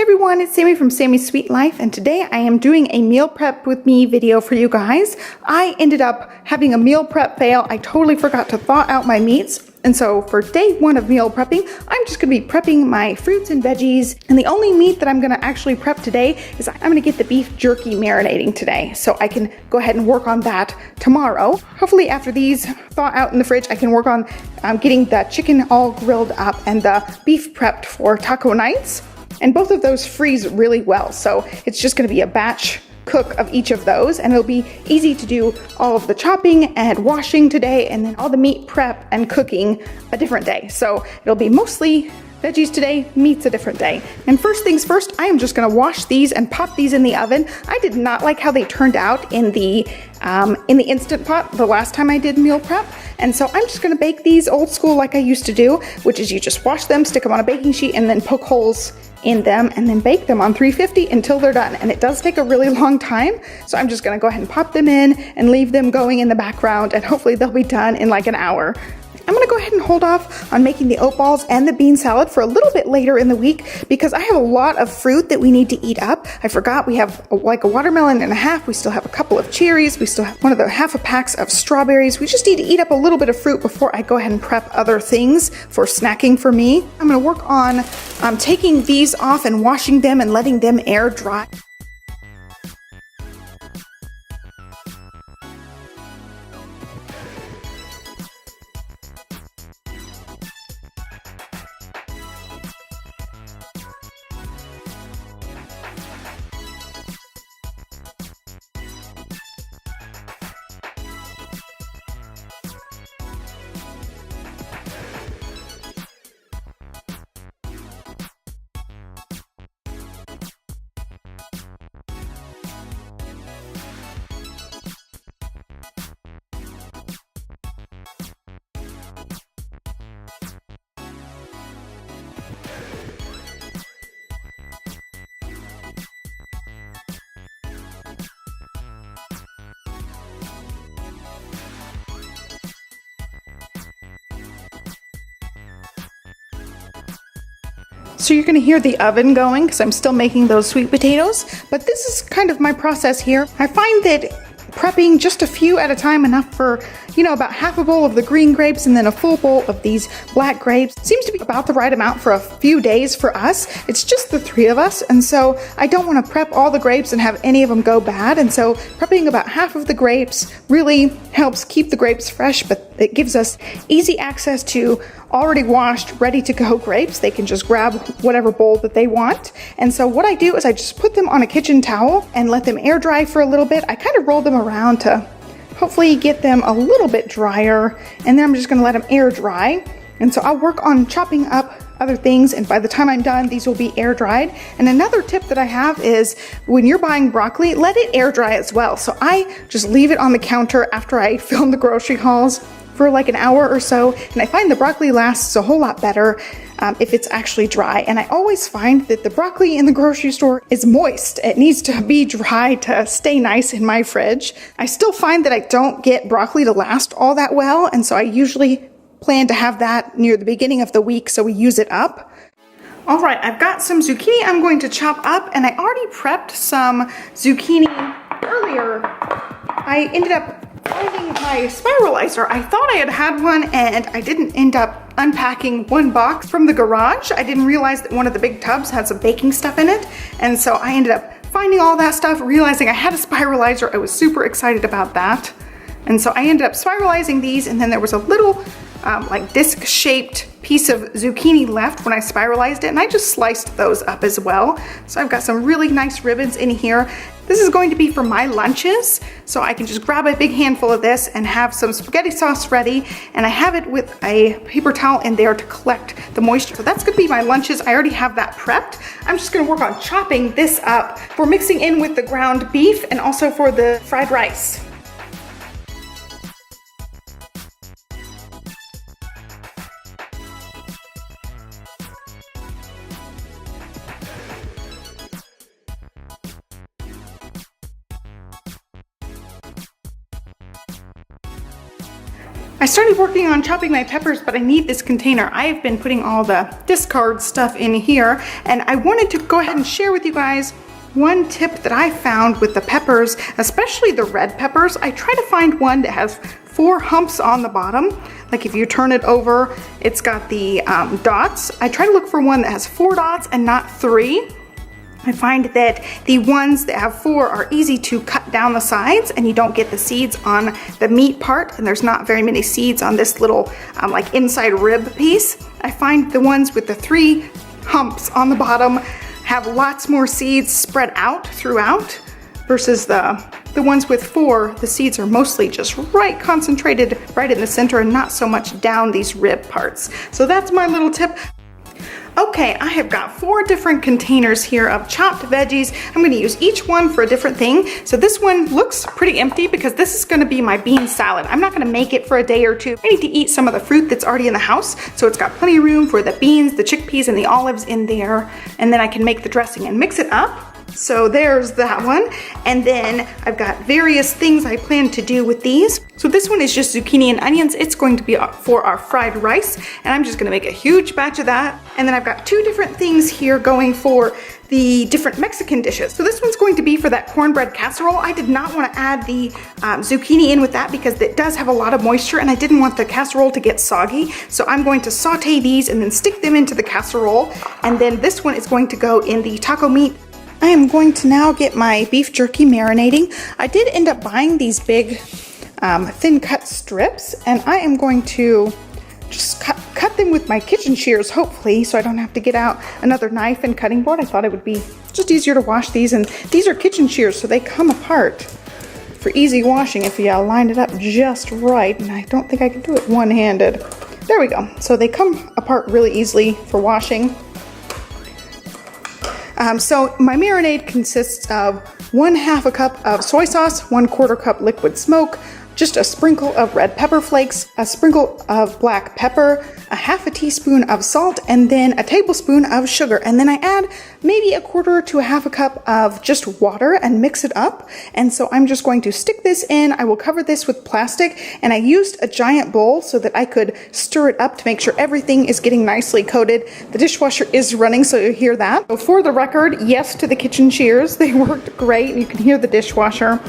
Hey everyone, it's Sami from Sami's Sweet Life, and today I am doing a meal prep with me video for you guys. I ended up having a meal prep fail. I totally forgot to thaw out my meats. And so for day one of meal prepping, I'm just gonna be prepping my fruits and veggies. And the only meat that I'm gonna actually prep today is I'm gonna get the beef jerky marinating today. So I can go ahead and work on that tomorrow. Hopefully after these thaw out in the fridge, I can work on getting the chicken all grilled up and the beef prepped for taco nights. And both of those freeze really well. So it's just gonna be a batch cook of each of those, and it'll be easy to do all of the chopping and washing today, and then all the meat prep and cooking a different day. So it'll be mostly veggies today, meats a different day. And first things first, I am just gonna wash these and pop these in the oven. I did not like how they turned out in the Instant Pot the last time I did meal prep. And so I'm just gonna bake these old school like I used to do, which is you just wash them, stick them on a baking sheet, and then poke holes in them and then bake them on 350 until they're done. And it does take a really long time. So I'm just gonna go ahead and pop them in and leave them going in the background, and hopefully they'll be done in like an hour. I'm gonna go ahead and hold off on making the oat balls and the bean salad for a little bit later in the week because I have a lot of fruit that we need to eat up. I forgot we have like a watermelon and a half. We still have a couple of cherries. We still have one of the half a packs of strawberries. We just need to eat up a little bit of fruit before I go ahead and prep other things for snacking for me. I'm gonna work on taking these off and washing them and letting them air dry. So you're gonna hear the oven going because I'm still making those sweet potatoes, but this is kind of my process here. I find that prepping just a few at a time, enough for, about half a bowl of the green grapes and then a full bowl of these black grapes, seems to be about the right amount for a few days for us. It's just the three of us, and so I don't want to prep all the grapes and have any of them go bad, and so prepping about half of the grapes really helps keep the grapes fresh, but it gives us easy access to already washed, ready to go grapes. They can just grab whatever bowl that they want. And so what I do is I just put them on a kitchen towel and let them air dry for a little bit. I kind of roll them around to hopefully get them a little bit drier, and then I'm just gonna let them air dry. And so I'll work on chopping up other things, and by the time I'm done, these will be air dried. And another tip that I have is when you're buying broccoli, let it air dry as well. So I just leave it on the counter after I film the grocery hauls for like an hour or so, and I find the broccoli lasts a whole lot better if it's actually dry. And I always find that the broccoli in the grocery store is moist. It needs to be dry to stay nice in my fridge. I still find that I don't get broccoli to last all that well, and so I usually plan to have that near the beginning of the week so we use it up. All right, I've got some zucchini I'm going to chop up, and I already prepped some zucchini earlier. I ended up finding my spiralizer. I thought I had one, and I didn't end up unpacking one box from the garage. I didn't realize that one of the big tubs had some baking stuff in it, and so I ended up finding all that stuff, realizing I had a spiralizer. I was super excited about that, and so I ended up spiralizing these, and then there was a little like disc-shaped piece of zucchini left when I spiralized it, and I just sliced those up as well. So I've got some really nice ribbons in here. This is going to be for my lunches, so I can just grab a big handful of this and have some spaghetti sauce ready, and I have it with a paper towel in there to collect the moisture. So that's gonna be my lunches. I already have that prepped. I'm just gonna work on chopping this up for mixing in with the ground beef and also for the fried rice. I started working on chopping my peppers, but I need this container. I've been putting all the discard stuff in here, and I wanted to go ahead and share with you guys one tip that I found with the peppers, especially the red peppers. I try to find one that has 4 humps on the bottom. Like if you turn it over, it's got the dots. I try to look for one that has 4 dots and not 3. I find that the ones that have 4 are easy to cut down the sides and you don't get the seeds on the meat part, and there's not very many seeds on this little like inside rib piece. I find the ones with the 3 humps on the bottom have lots more seeds spread out throughout versus the ones with 4, the seeds are mostly just right concentrated right in the center and not so much down these rib parts. So that's my little tip. Okay, I have got 4 different containers here of chopped veggies. I'm going to use each one for a different thing. So this one looks pretty empty because this is going to be my bean salad. I'm not going to make it for a day or two. I need to eat some of the fruit that's already in the house. So it's got plenty of room for the beans, the chickpeas, and the olives in there. And then I can make the dressing and mix it up. So there's that one. And then I've got various things I plan to do with these. So this one is just zucchini and onions. It's going to be for our fried rice. And I'm just gonna make a huge batch of that. And then I've got 2 different things here going for the different Mexican dishes. So this one's going to be for that cornbread casserole. I did not want to add the zucchini in with that because it does have a lot of moisture and I didn't want the casserole to get soggy. So I'm going to saute these and then stick them into the casserole. And then this one is going to go in the taco meat. I am going to now get my beef jerky marinating. I did end up buying these big thin cut strips, and I am going to just cut them with my kitchen shears, hopefully, so I don't have to get out another knife and cutting board. I thought it would be just easier to wash these, and these are kitchen shears, so they come apart for easy washing if you line it up just right, and I don't think I can do it one-handed. There we go. So they come apart really easily for washing. So my marinade consists of 1/2 cup of soy sauce, 1/4 cup liquid smoke, just a sprinkle of red pepper flakes, a sprinkle of black pepper, a 1/2 teaspoon of salt, and then a tablespoon of sugar. And then I add maybe 1/4 to 1/2 cup of just water and mix it up. And so I'm just going to stick this in. I will cover this with plastic, and I used a giant bowl so that I could stir it up to make sure everything is getting nicely coated. The dishwasher is running, so you hear that. So for the record, yes to the kitchen shears. They worked great, and you can hear the dishwasher.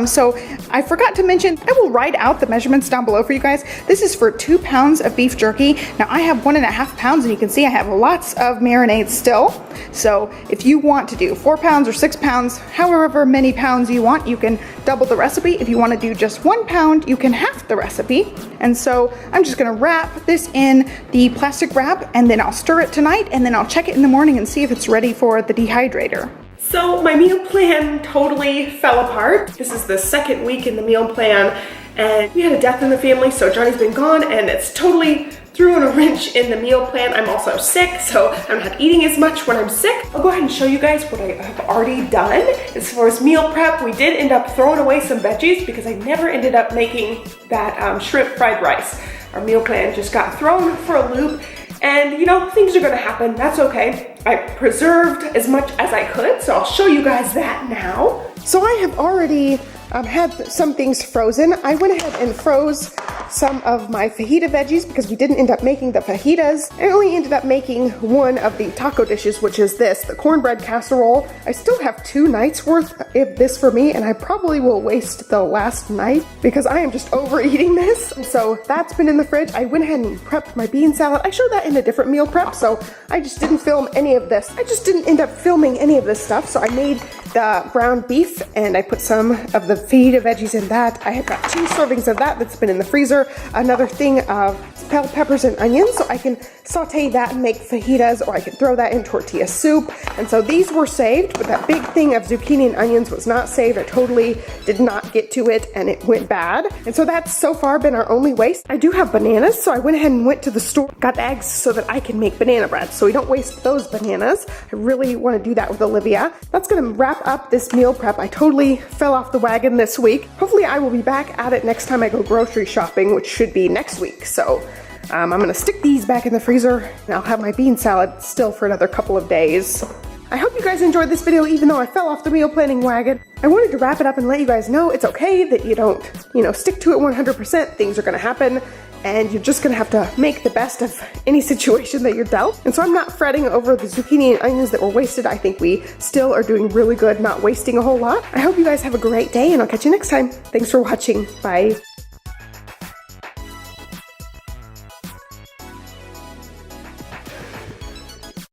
So I forgot to mention, I will write out the measurements down below for you guys. This is for 2 pounds of beef jerky. Now I have 1.5 pounds, and you can see I have lots of marinade still. So if you want to do 4 pounds or 6 pounds, however many pounds you want, you can double the recipe. If you want to do just 1 pound, you can half the recipe. And so I'm just going to wrap this in the plastic wrap, and then I'll stir it tonight, and then I'll check it in the morning and see if it's ready for the dehydrator. So my meal plan totally fell apart. This is the 2nd week in the meal plan, and we had a death in the family, so Johnny's been gone, and it's totally threw in a wrench in the meal plan. I'm also sick, so I'm not eating as much when I'm sick. I'll go ahead and show you guys what I have already done. As far as meal prep, we did end up throwing away some veggies because I never ended up making that shrimp fried rice. Our meal plan just got thrown for a loop. And you know, things are gonna happen, that's okay. I preserved as much as I could, so I'll show you guys that now. So I have already had some things frozen. I went ahead and froze some of my fajita veggies because we didn't end up making the fajitas. I only ended up making one of the taco dishes, which is this, the cornbread casserole. I still have 2 nights worth of this for me, and I probably will waste the last night because I am just overeating this. So that's been in the fridge. I went ahead and prepped my bean salad. I showed that in a different meal prep, so I just didn't film any of this. I just didn't end up filming any of this stuff, so I made the ground beef and I put some of the fajita veggies in that. I have got 2 servings of that that's been in the freezer. Another thing of bell peppers and onions, so I can saute that and make fajitas, or I can throw that in tortilla soup. And so these were saved, but that big thing of zucchini and onions was not saved. I totally did not get to it and it went bad. And so that's so far been our only waste. I do have bananas, so I went ahead and went to the store, got eggs so that I can make banana bread, so we don't waste those bananas. I really want to do that with Olivia. That's gonna wrap up this meal prep. I totally fell off the wagon this week. Hopefully I will be back at it next time I go grocery shopping, which should be next week. So I'm gonna stick these back in the freezer, and I'll have my bean salad still for another couple of days. I hope you guys enjoyed this video even though I fell off the meal planning wagon. I wanted to wrap it up and let you guys know it's okay that you don't, stick to it 100%. Things are gonna happen and you're just gonna have to make the best of any situation that you're dealt. And so I'm not fretting over the zucchini and onions that were wasted. I think we still are doing really good not wasting a whole lot. I hope you guys have a great day and I'll catch you next time. Thanks for watching. Bye.